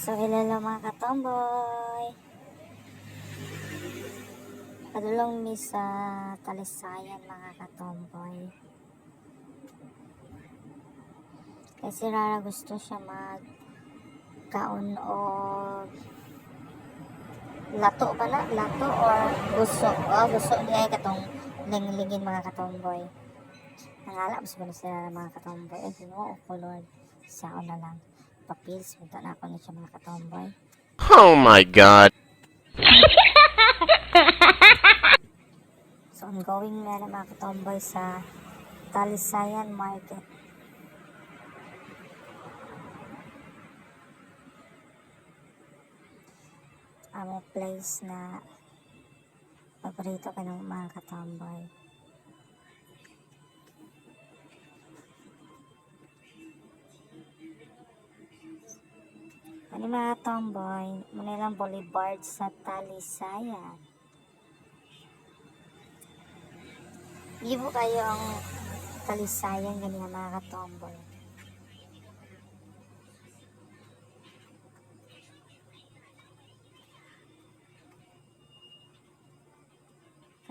So, hello mga katomboy. Padulong mi sa Talisayan mga katomboy. Kasi rara gusto siya magkaon o lato ba na? Lato or gusto. Gusto niya katong linglingin mga katomboy. Nangala mas ba sila mga katomboy? Ay, ginoo ko Lord. Sao na lang. Papils, punta na ako niya mga katomboy. Oh my god. So, ongoing na mga katomboy sa Talisayan Market. Ang place na paborito ka ng mga katomboy. Ano mga tomboy, muna lang boulevard sa Talisayan. Ibo kayo ang Talisayan ganyan mga katomboy.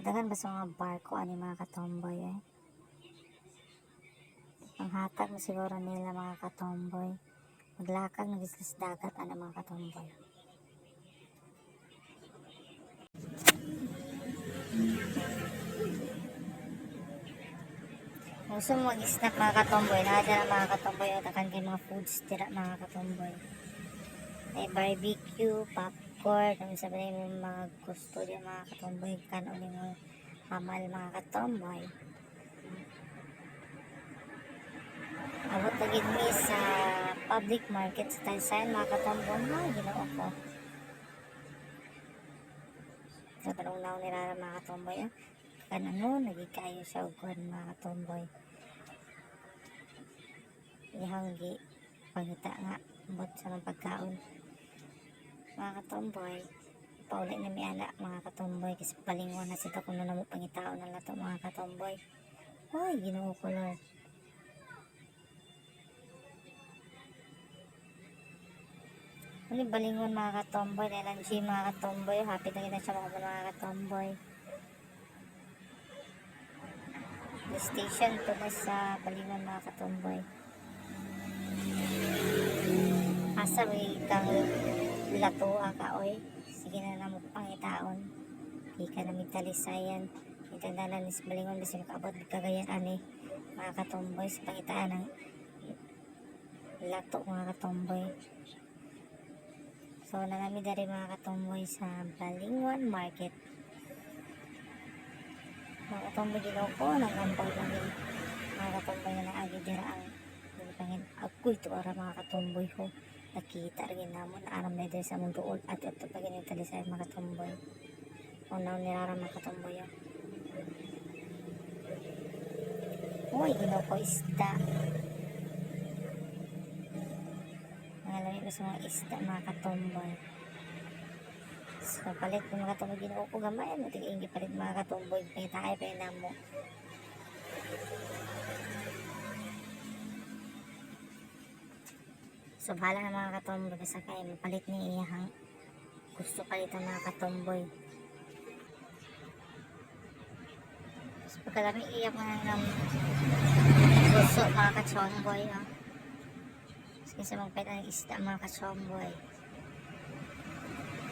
Kadagan ba sa mga barko ani mga katomboy Panghatag mo siguro nila mga katomboy. Maglakad ng islas dagat ani mga katomboy. Gusto mo mag-snack mga katomboy, nakadala mga katomboy at akan kay mga foods tira mga katomboy. May barbecue, popcorn, kung sabihin mo mga gusto din mga katomboy, kanon mo hamal mga katomboy. Abot na gid mi sa public market sa Talisayan mga katomboy. Ginoo ko. Sa tanong na ni Rara mga katomboy, kanano nagikayo siya og kuan mga katomboy. Ihanggi pangita nga bot sa mga pagkaon. Mga katomboy, pauli na mi ana mga katomboy kasi palingon na sila kung namo pangitaon na lato mga katomboy. Ay, Ginoo ko Lord. Ano balingon mga katomboy, LNG mga katomboy, happy na siya mga katomboy. The station to na sa balingon mga katomboy. Asa may kang latoa ka oy. Sige na namo pangitaon. Ika na Talisayan. Itandanan ni sa balingon kasi makaabot kagayan ani mga katomboy sa pangitaan ng lato mga katomboy. So, nanami dari mga katomboy sa Balingon Market. Mga katomboy ginaw ko, nagampaw kami. Mga katomboy na naagi dira ang pangin. Ako ito ara mga katomboy ko. Nakita rin namon na aram na diri sa mong duol at ito pa ganyan Talisayan mga katomboy. Unaw nirara mga katomboy. Uy, ginaw ko isda. Ngalami ko sa mga isda mga katomboy. So, palit ng mga katomboy ginoo ko gamay. Matig-ingi palit mga katomboy. Pangitaay pa yun mo. So, bahala na mga katomboy. Basta kayo mapalit ni iyahang gusto palitan mga katomboy. So, pagkadami iyak mga ng gusto mga katomboy. Kasi magpalit ng isda mga katomboy.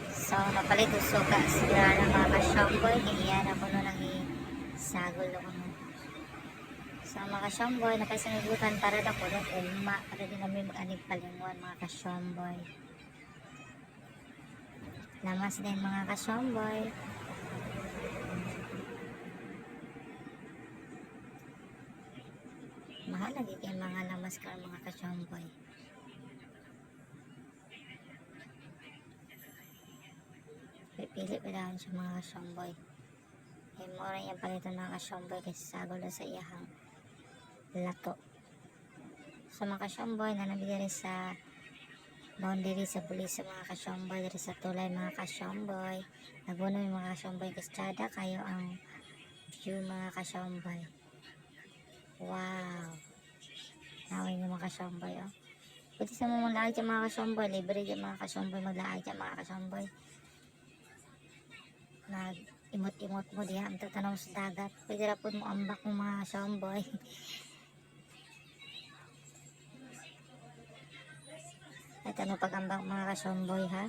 So, napalit gusto ka sigara ng mga katomboy. Iyan ako nun ang isagol ako nun. So, mga kasyomboy, napaisanigutan para na po ng uma para din namin mag-anig palinguan mga kasyomboy. Lamas din mga kasyomboy. Mahal lagi kayo mga lamas ka mga kasyomboy. Pipili pa daw siya mga kasyomboy. Kaya mo rin yung palitan mga kasyomboy kasi sagol na sa iyahang lato. So mga kasyomboy, nanabili rin sa boundary sa pulis sa mga kasyomboy, rin sa tulay mga kasyomboy. Naguno yung mga kasyomboy kastrada kayo ang view mga kasyomboy. Wow! Nawin yung mga kasyomboy Pwede sa mga lahat yung mga kasomboy. Libre yung mga kasomboy. Maglahat yung mga kasomboy. Nag-imot-imot mo diha. Ang tatanaw sa dagat. Pwede na po mo ambak mo mga kasomboy. At ano pag-ambak mga kasomboy ha?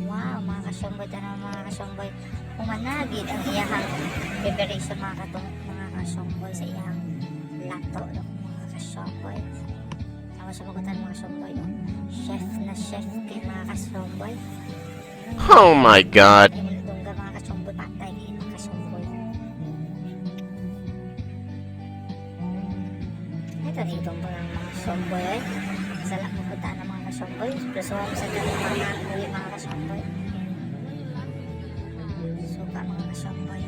Wow, mga kasomboy. Tanaw mga kasomboy. Umanagid ang iyahang preparation mga kasomboy sa iyahang lato no, mga kasomboy. Tama sa magutan mga kasomboy no? Chef na chef kay mga kasomboy. Oh my god. Ay mulutong mga kasomboy patay kay mga kasomboy. Ito dito po ng mga kasomboy eh. Salak mo punta ng mga kasomboy. Plusuhan sa ganun mga kasomboy. Suka mga kasomboy.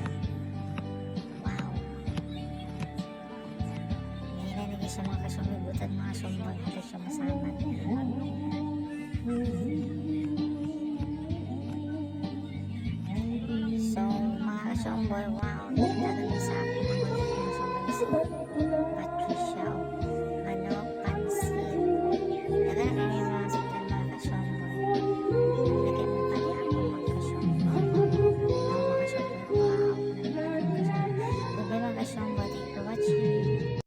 Wow. Ngayon sa mga kasomboy. Butan mga kasomboy. Ito siya masaman. So mga kasomboy. Wow. Ganda naman sa akin. Mga kasomboy.